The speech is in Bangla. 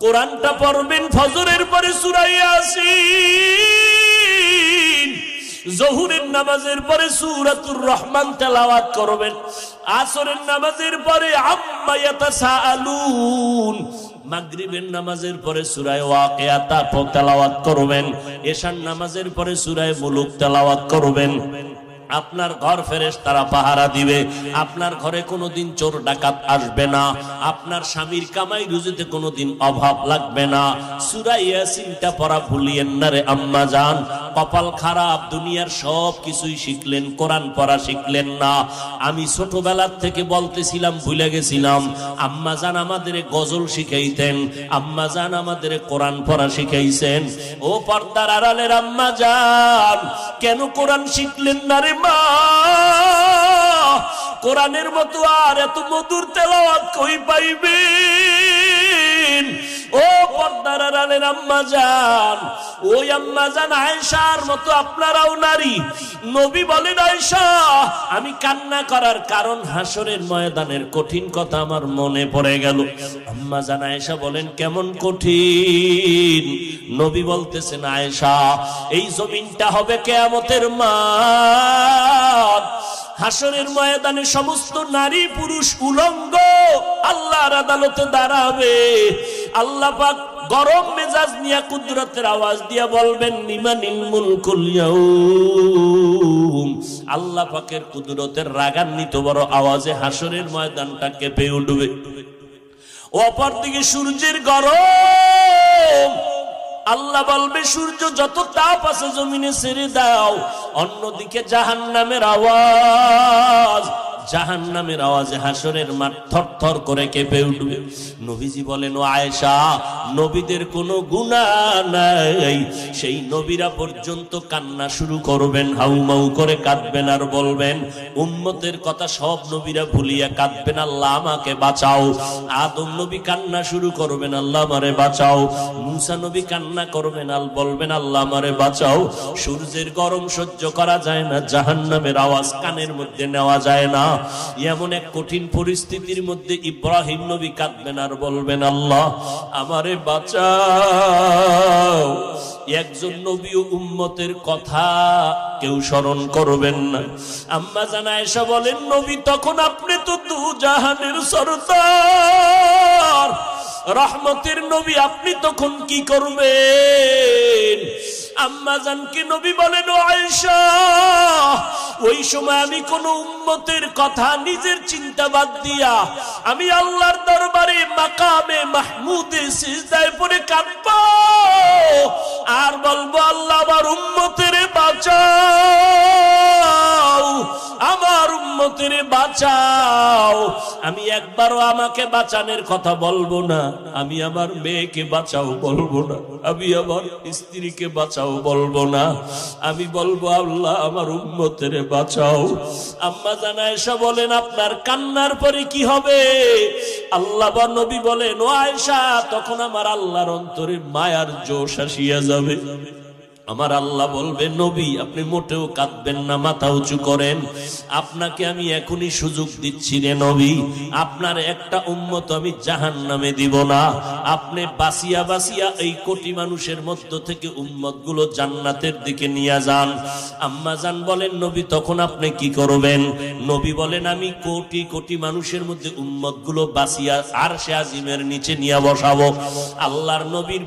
কোরআনটা পড়বেন ফজরের পরে সূরা ইয়াসিন, জোহরের নামাজের পরে সূরাতুর রহমান তেলাওয়াত করবেন, আসরের নামাজের পরে আম্মা ইয়াতাসাআলুন, মাগরিবের নামাজের পরে সূরা ওয়াকিয়া তেলাওয়াত করবেন, এশার নামাজের পরে সূরা মুলুক তেলাওয়াত করবেন। আপনার ঘর ফেরেশতারা পাহারা দিবে, আপনার ঘরে কোনোদিন চোর ডাকাত আসবে না, আপনার স্বামীর কামাই রুজিতে কোনোদিন অভাব লাগবে না। সূরা ইয়াসিনটা পড়া ভুলিয়েন না রে আম্মা জান। কপাল খারাপ, দুনিয়ার সব কিছুই শিখলেন, কোরআন পড়া শিখলেন না। আমি ছোটবেলার থেকে বলতেছিলাম, ভুলে গেছিলাম, আম্মা জান আমাদের গজল শিখাইতেন, আম্মা জান আমাদের কোরআন পড়া শিখাইছেন। ও পর্দার আড়ালের আম্মা জান, কেন কোরআন শিখলেন না রে মা? কোরআনের মতো আর এত মধুর তেলাওয়াত কই পাইবেন? ও পর্দার আড়ালের আম্মা জান, ওই আম্মা জান আয়েশার মতো আপনারাও নারী। নবী বলেন, আয়েশা আমি কান্না করার কারণ হাসরের ময়দানের কঠিন কথা আমার মনে পড়ে গেল। আম্মা জান আয়েশা বলেন, কেমন কঠিন? নবী বলতেছেন, আয়েশা এই জমিনটা হবে কিয়ামতের মাঠ, হাসরের ময়দানে সমস্ত নারী পুরুষ উলঙ্গ আল্লাহর আদালতে দাঁড়াবে। আল্লাহ পাক গরম মেজাজ নিয়ে কুদরতের আওয়াজ দিয়া বলবেন, লিমানিল মুলকুল ইয়াউম। আল্লাহ পাকের কুদরতের রাগান্বিত বড় আওয়াজে হাসরের ময়দানটা কেঁপে উঠবে। অপরদিকে সূর্যের গরম, আল্লাহ বলবে সূর্য যত তাপ আছে জমিনে ছেড়ে দাও। অন্যদিকে জাহান্নামের আওয়াজ, জাহান্নামের আওয়াজে হাসরের মাঠ থরথর করে কেঁপে উঠবে। নবীজি বলেন, ও আয়েশা নবীদের কোনো গুনাহ নাই, সেই নবীরা পর্যন্ত কান্না শুরু করবেন, হাউমাউ করে কাঁদবেন আর বলবেন, উম্মতের কথা সব নবীরা ভুলিয়া কাঁদবেন, আল্লাহ আমাকে বাঁচাও। আদম নবী কান্না শুরু করবেন, আল্লাহ আমারে বাঁচাও। মুসা নবী কান্না করবেন, আল বলবেন, আল্লাহ আমারে বাঁচাও। সূর্যের গরম সহ্য করা যায় না, জাহান্নামের আওয়াজ কানের মধ্যে নেওয়া যায় না। এমন এক কঠিন পরিস্থিতির মধ্যে ইব্রাহিম নবী কাঁদবেন আর বলবেন, আল্লাহ আমারে বাঁচাও। একজন নবী ও উম্মতের কথা কেউ স্মরণ করবেন না। আম্মা জান আয়েশা বলেন, নবী তখন আপনি তো দু জাহানের সরদার, রহমতের নবী, আপনি তখন কি করবেন? আম্মা জানকে নবী বলেন, ও আয়েশা ওই সময় আমি কোন উম্মতের কথা নিজের চিন্তা বাদ দিয়া আমি আল্লাহর দরবারে মাকামে মাহমুদে সিজদায় পড়ে কাঁদব আর বলবো, আল্লাহ আমার উম্মতের বাঁচাও, আমার উম্মতের বাঁচাও। আমি একবারও আমাকে বাঁচানোর কথা বলবো না, আমি আমার মেয়েকে বাঁচাও বলবো না, আমি আমার স্ত্রীকে বাঁচাও বলবো না, আমি বলবো, আল্লাহ আমার উম্মতের বাঁচাও। আম্মা জান আয়েশা বলেন, আপনার কান্নার পরে কি হবে? আল্লাহ বা নবী বলেন, ও আয়েশা তখন আমার আল্লাহর অন্তরে মায়ার জোশ আসিয়া যাবে। আমার আল্লাহ বলবে, নবী আপনি মোটেও কাঁদবেন না, মাথা উঁচু করেন, আপনাকে আমি এখনই সুযোগ দিচ্ছি রে নবী, আপনার একটা উম্মত আমি জাহান্নামে দিব না। আপনি বাঁচিয়া বাঁচিয়া এই কোটি মানুষের মধ্য থেকে উম্মত গুলো জান্নাতের দিকে নিয়ে যান। আম্মা জান বলেন, নবী তখন আপনি কি করবেন? নবী বলেন, আমি কোটি কোটি মানুষের মধ্যে উম্মত গুলো বাঁচিয়া আরশে আজিমের নিচে নিয়ে বসাবো। আল্লাহর নবীর